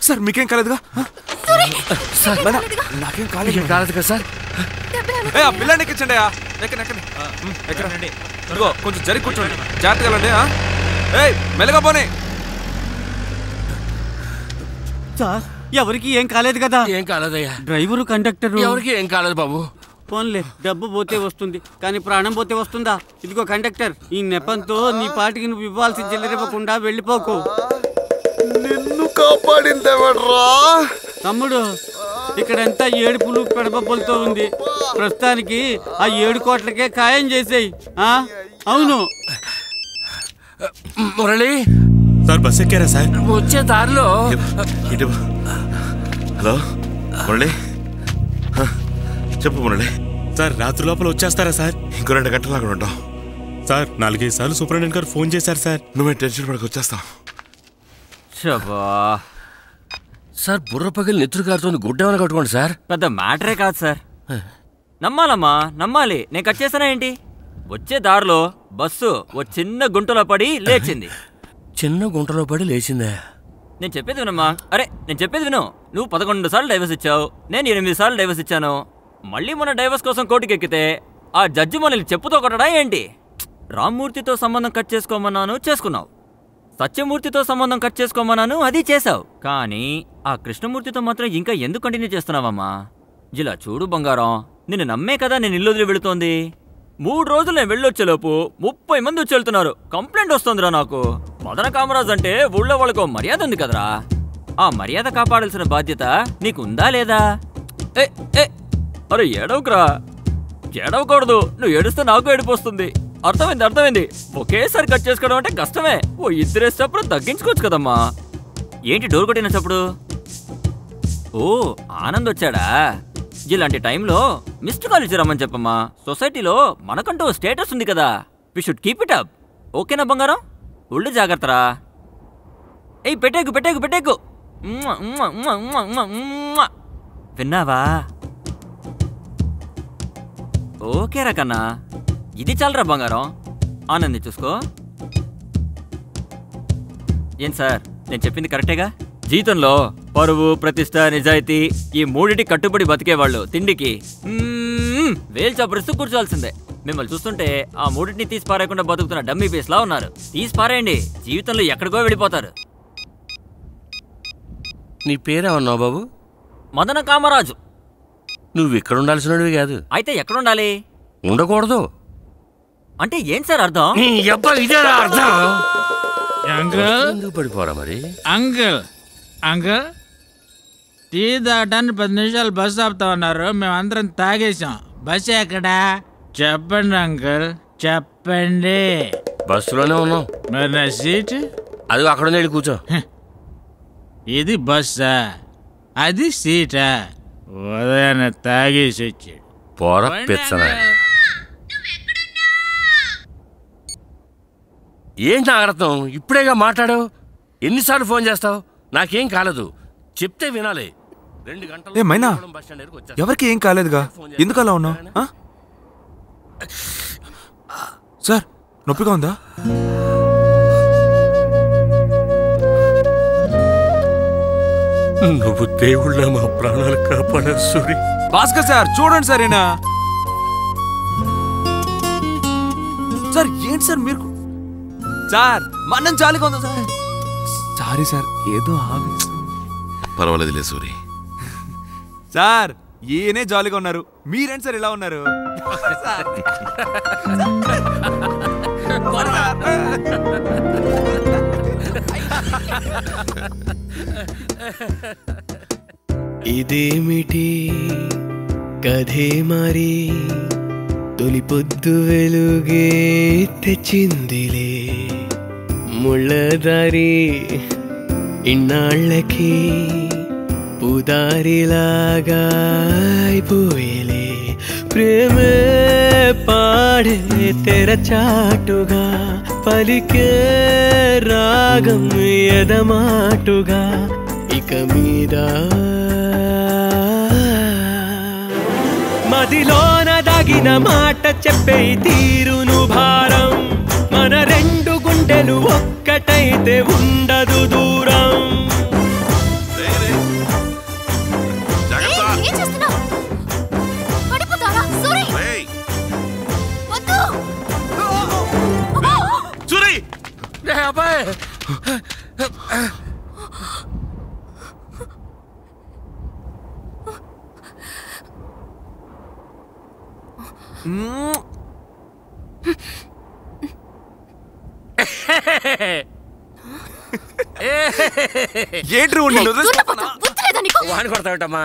Sir మీకేం కాలేదుగా? నాకేం కాలేదు కదా సార్. పిల్లని ఎక్కించండి. ఎక్కడండి? ఇదిగో కొంచెం జరిగి కూర్చోండి, జాగ్రత్తగా వెళ్ళండి. మెల్లగా పోనీ. సార్ ఎవరికి ఏం కాలేదు కదా? ఏం కాలేదయ్యా. డ్రైవరు కండక్టర్ ఎవరికి ఏం కాలేదు బాబు. ఫోన్లే, డబ్బు పోతే వస్తుంది కానీ ప్రాణం పోతే వస్తుందా? ఇదిగో కండక్టర్, ఈ నెపంతో నీ పాటికి నువ్వు ఇవ్వాల్సిన చెల్లరివ్వకుండా వెళ్ళిపోకు. నిన్ను కాపాడిందేవడ్రా తమ్ముడు. ఇక్కడంతా ఏడుపులు పెడబొబ్బలతో ఉంది. ప్రస్తుతానికి ఆ 7 కోట్లకే ఖాయం చేసేయి. అవును మురళి సార్, బస్ ఎక్కారా సార్? వచ్చే దారిలో. హలో మురళి, చెప్పు మురళి. సార్ రాత్రి లోపల వచ్చేస్తారా సార్? ఇంకో 2 గంటలు అక్కడ ఉంటాం సార్. 4-5 సార్లు సూపరింటెండెంట్ గారు ఫోన్ చేశారు సార్. నువ్వే టెన్షన్ పడక, వచ్చేస్తాం. సార్ బుర్ర పగిలి నెత్తురు కారుతోంది, గుడ్డేమని కట్టుకోండి సార్. పెద్ద మ్యాటరే కాదు సార్. నమ్మాలమ్మా, నమ్మాలి. నేను కట్ చేశానా ఏంటి? వచ్చే దారిలో బస్సు ఓ చిన్న గుంటలో పడి లేచింది. చిన్న గుంటలో పడి లేచిందే? నేను చెప్పేది వినమ్మా. అరే నేను చెప్పేది విను. నువ్వు 11 సార్లు డైవర్స్ ఇచ్చావు, నేను 8 సార్లు డైవర్స్ ఇచ్చాను. మళ్ళీ మన డైవర్స్ కోసం కోర్టుకి ఎక్కితే ఆ జడ్జి మనల్ని చెప్పుతో కొట్టడా ఏంటి? రామ్మూర్తితో సంబంధం కట్ చేసుకోమన్నాను, చేసుకున్నావు. సత్యమూర్తితో సంబంధం కట్ చేసుకోమన్నాను, అది చేశావు. కానీ ఆ కృష్ణమూర్తితో మాత్రం ఇంకా ఎందుకు కంటిన్యూ చేస్తున్నావమ్మా? ఇలా చూడు బంగారం, నిన్ను నమ్మే కదా నేను ఇల్లు వదిలి వెళుతోంది. 3 రోజులు నేను వెళ్ళొచ్చేలోపు 30 మంది వచ్చి వెళ్తున్నారు. కంప్లైంట్ వస్తుందిరా నాకు. మదన కామరాజ్ అంటే ఊళ్ళో వాళ్ళకు మర్యాద ఉంది కదరా. ఆ మర్యాద కాపాడాల్సిన బాధ్యత నీకుందా లేదా? అరే ఏడవకురా, ఏడవకూడదు. నువ్వు ఏడుస్తే నాకు ఏడుపు వస్తుంది. అర్థమైంది. ఒకేసారి కట్ చేసుకోవడం అంటే కష్టమే. ఓ 2 వేసేటప్పుడు తగ్గించుకోవచ్చు కదమ్మా. ఏంటి డోర్ కొట్టిన చప్పుడు? ఓ ఆనంద్ వచ్చాడా? ఇలాంటి టైంలో మిస్డ్ కాల్ ఇచ్చి రమ్మని చెప్పమ్మా. సొసైటీలో మనకంటూ స్టేటస్ ఉంది కదా. We should keep it up. ఓకేనా బంగారం? ఒళ్ళు జాగ్రత్తరా. పెట్టేకు. విన్నావా? ఓకేరా కన్నా, ఇది చాలరా బంగారం. ఆనంది చూసుకో. ఏం సార్, నేను చెప్పింది కరెక్టేగా? జీతంలో పరువు, ప్రతిష్ట, నిజాయితీ ఈ 3టి కట్టుబడి బతికేవాళ్ళు తిండికి వేలు చప్పరిస్తూ కూర్చోవాల్సిందే. మిమ్మల్ని చూస్తుంటే ఆ 3టిని తీసి పారేయకుండా బతుకుతున్న డమ్మీ పీస్లా ఉన్నారు. తీసి పారేయండి, జీవితంలో ఎక్కడికో వెళ్ళిపోతారు. నీ పేరేమన్నావు బాబు? మదన కామరాజు. నువ్వు ఇక్కడ ఉండాల్సినవి కాదు. అయితే ఎక్కడుండాలి? ఉండకూడదు అంటే ఏం సార్ అర్థం? ఎందుకు పడిపోరా మరి? అంకుల్ టీ దాటాన్ని 10 నిమిషాలు బస్సు ఆపుతామన్నారు. మేమందరం తాగేసాం. బస్సు ఎక్కడా చెప్పండి అంకుల్, చెప్పండి. బస్సులోనే ఉన్నాం. మరి నా సీట్? అది అక్కడ వెళ్ళి కూర్చో. ఇది బస్సా, అది సీటా? ఉదయాన్నే తాగేసి వచ్చాడు. పోర పెచ్చనా. ఏంటి అర్థం? ఇప్పుడేగా మాట్లాడావు. ఎన్నిసార్లు ఫోన్ చేస్తావు? నాకేం కాలేదు చెప్తే వినాలి. 2 గంటలు మైనా, ఎవరికి ఏం కాలేదుగా, ఎందుకు అలా ఉన్నావు? సార్ నొప్పిగా ఉందా? నువ్వు దేవుళ్ళ మా ప్రాణాలు కాపాడా సూరి. భాస్కర్ సార్ చూడండి సార్. ఏనా సార్? ఏంటి సార్ మీరు? సార్ మన్నం చాలుగా ఉందా సార్? సారీ సార్, ఏదో పర్వాలేదులే సూరి. సార్ ఈయనే జాలీగా ఉన్నారు, మీరేంటి సార్ ఇలా ఉన్నారు? ఇదేమిటి కథే మరి, తొలి పొద్దు వెలుగే తెచ్చిందిలే. ముళ్ళదారి ఇన్నాళ్ళకి పూదారిలాగా అయిపోయేలే. ప్రేమే పాడే తెరచాటుగా, పలికే రాగం ఎదమాటుగా, ఇక మీద మదిలోన దాగిన మాట చెప్పే తీరును భారం. మన 2 గుండెలు ఒక్కటైతే ఉండ ఏంటి వాడిని కొడతావుటమ్మా?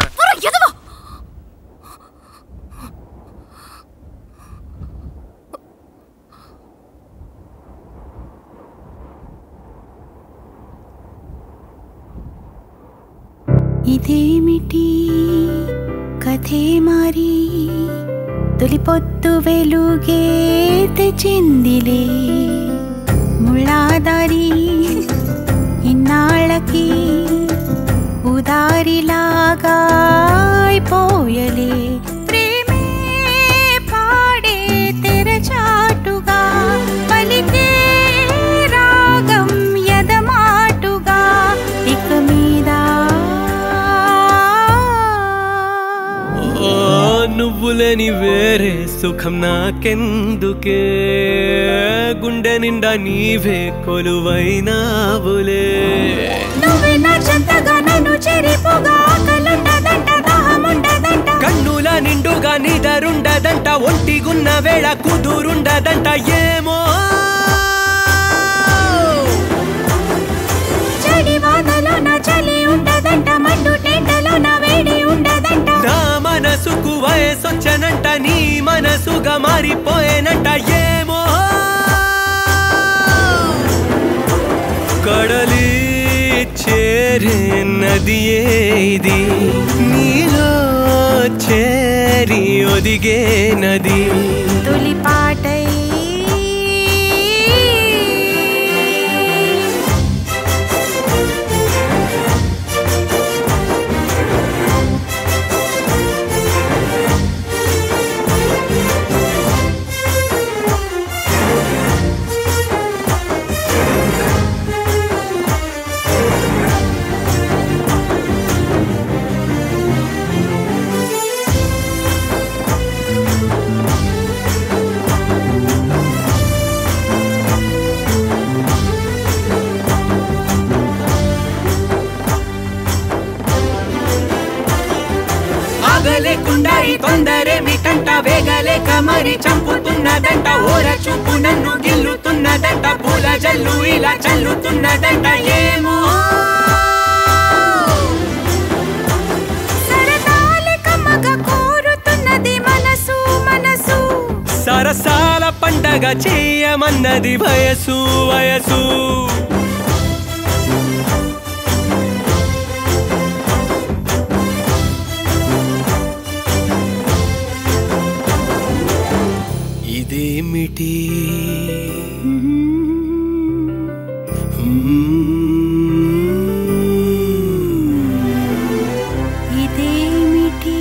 ఇదేమిటి కథే మారి తొలిపొత్తు వెలుగే తెచ్చిందిలే ముళ్ళాదారి ఇన్నాళ్ళకి ఉదారిలాగా అయిపోయలే ప్రేమే పాడే తెరచాటుగా పలికే రాగం ఎదమాటుగా ఇక మీద నువ్వులేని వేరే సుఖం నాకెందుకే గుండె నిండా నీవే కొలువైనావులే కన్నుల నిండుగా నిదరుండదంట ఒంటిగున్న వేళ కుదురుండదంట ఏమో నా మనసుకు వయసొచ్చనంట నీ మనసుగా మారిపోయేనంట ఏమో కడలి చేరే నదియే ఇది నీలో చేరి ఒదిగే నది తొలి పాటై ఆగలేకుండా ఈ తొందరేమిటంట వేగలేక మరి చంపుతున్నదంట ఓర చూపు నన్ను గిల్లుతున్నదంట పూల జల్లు ఇలా చల్లుతున్నదంట ఏమో కోరుతున్నది మనసు మనసు సరసాల పండగ చేయమన్నది వయసు వయసు ఇదేమిటి ఇదేమిటి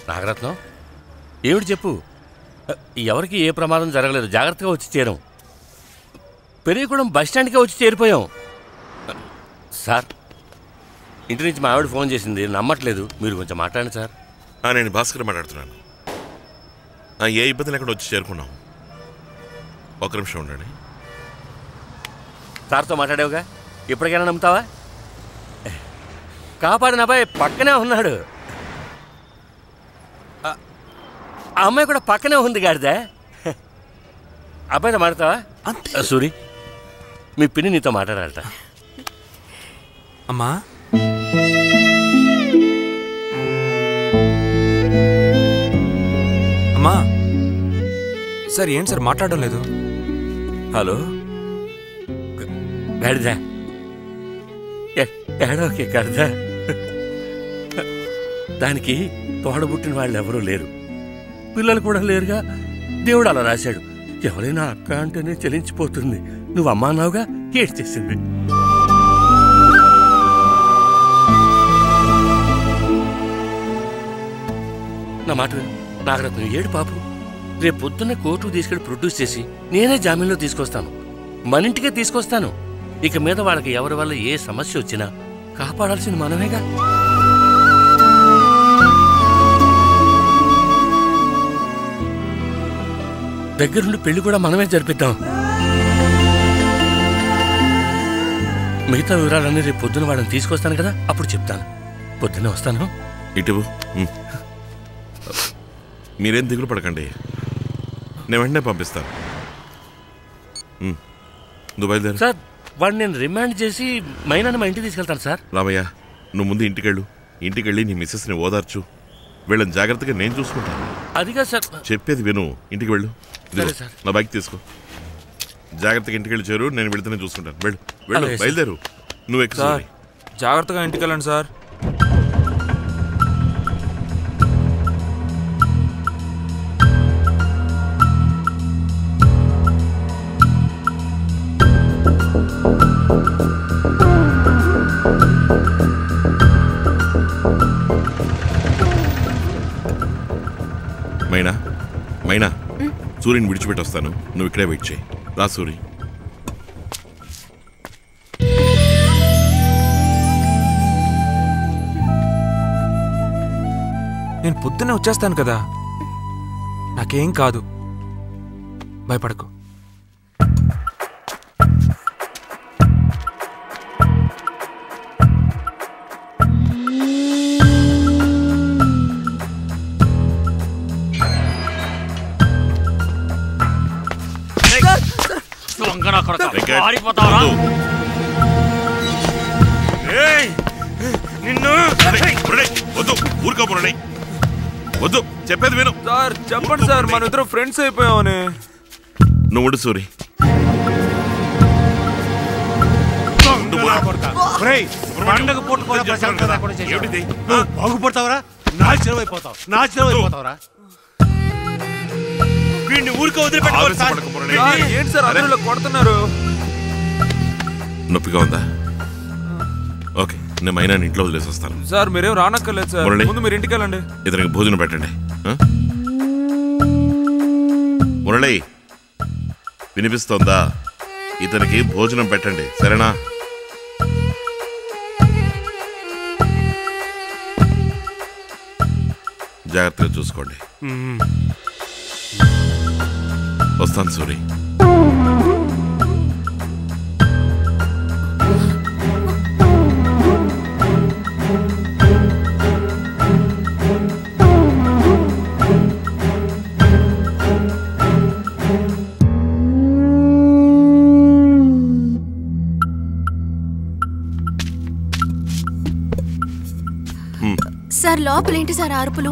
నాగరత్నం ఏమిటి చెప్పు? ఎవరికి ఏ ప్రమాదం జరగలేదు, జాగ్రత్తగా వచ్చి చేరాం. పెరియగూడెం బస్టాండ్కే వచ్చి చేరిపోయాం. సార్, ఇంటి నుంచి మా ఆవిడ ఫోన్ చేసింది, నమ్మట్లేదు. మీరు కొంచెం మాట్లాడండి సార్. నేను భాస్కర్ మాట్లాడుతున్నాను. ఏ ఇబ్బంది లేకుండా వచ్చి చేరుకున్నాం. ఒక నిమిషం ఉండండి. సార్తో మాట్లాడావుగా, ఇప్పటికైనా నమ్ముతావా? కాపాడిన అబ్బాయి పక్కనే ఉన్నాడు. ఆ అమ్మాయి కూడా పక్కనే ఉంది గాడిదా. అబ్బాయితో మాట్లాడతావా? సూరి, మీ పిన్ని నీతో మాట్లాడాలట. అమ్మా అమ్మా సార్, ఏంటి సార్ మాట్లాడడం లేదు? హలో గాడిదా, ఏడోకే గాడిదా. దానికి తోడబుట్టిన వాళ్ళు ఎవరూ లేరు, పిల్లలు కూడా లేరుగా. దేవుడు అలా రాశాడు. ఎవరైనా అక్క అంటేనే చెలించిపోతుంది. నువ్వు అమ్మా అన్నావుగా, ఏడ్చేసింది. నా మాట నాగరత్నం ఏడు పాపు. రేపు పొద్దున్న కోర్టుకు తీసుకెళ్లి ప్రొడ్యూస్ చేసి నేనే జామీన్లో తీసుకొస్తాను. మన ఇంటికే తీసుకొస్తాను. ఇక మీద వాళ్ళకి ఎవరి వల్ల ఏ సమస్య వచ్చినా కాపాడాల్సింది మనమేగా. దగ్గరుండి పెళ్లి కూడా మనమే జరిపిద్దాం. మిగతా వివరాలన్నీ రేపు పొద్దున వాళ్ళని తీసుకొస్తాను కదా, అప్పుడు చెప్తాను. పొద్దున్నే వస్తాను. ఇటు మీరేం దిగులు పడకండి, నేను వెంటనే పంపిస్తాను. నువ్వు బయలుదేరు. సార్ వాడిని నేను రిమాండ్ చేసి మైనాన్ని మా ఇంటికి తీసుకెళ్తాను సార్. రామయ్య, నువ్వు ముందు ఇంటికెళ్ళు. ఇంటికెళ్ళి నీ మిస్సెస్ని ఓదార్చు. వీళ్ళని జాగ్రత్తగా నేను చూసుకుంటాను. అదిగా సార్ చెప్పేది విను. ఇంటికి వెళ్ళు. నా బైక్ తీసుకో. జాగ్రత్తగా ఇంటికెళ్ళి చేరు. నేను వెళితేనే చూసుకుంటాను. వెళ్ళు వెళ్ళు, బయలుదేరు. నువ్వు ఎక్కువ జాగ్రత్తగా ఇంటికి వెళ్ళండి సార్. మైనా, మైనా, సూర్యుని విడిచిపెట్టి వస్తాను. నువ్వు ఇక్కడే వెయిట్ చేయి. రా సూరి. నేను పొద్దున్నే వచ్చేస్తాను కదా, నాకేం కాదు, భయపడకు. వద్దు, ఊరుకోపోరండి. వద్దు, చెప్పేది విను. సార్ చెప్పండి సార్, మన ఇద్దరు ఫ్రెండ్స్ అయిపోయామని. నువ్వు ఉండు సూరి. పండగ బాగుపడతావరా? నాశనం అయిపోతావు, నాశనం అయిపోతావరా? వీడిని ఊరికే వదిలిపెట్టుకోవాలి. ఏంటి సార్ అందరూ కొడుతున్నారు? నొప్పిగా ఉందా? ఓకే, నేను మైనా ఇంట్లో వదిలేసి వస్తాను. సార్ మీరేం రానక్కర్లేదు సార్, ముందు మీరు ఇంటికి వెళ్ళండి. ఇతనికి భోజనం పెట్టండి. మురళి, వినిపిస్తోందా? ఇతనికి భోజనం పెట్టండి, సరేనా? జాగ్రత్తగా చూసుకోండి. వస్తాను సూరి. సార్ లోపలేంటి సార్ అరుపులు?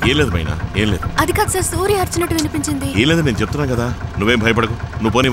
ఏం లేదు మైనా, ఏం లేదు. అది కాదు సార్, సూర్య అర్చినట్టు వినిపించింది. ఏం లేదు, నేను చెప్తున్నా కదా, నువ్వేం భయపడకు. నువ్వు పోనీ.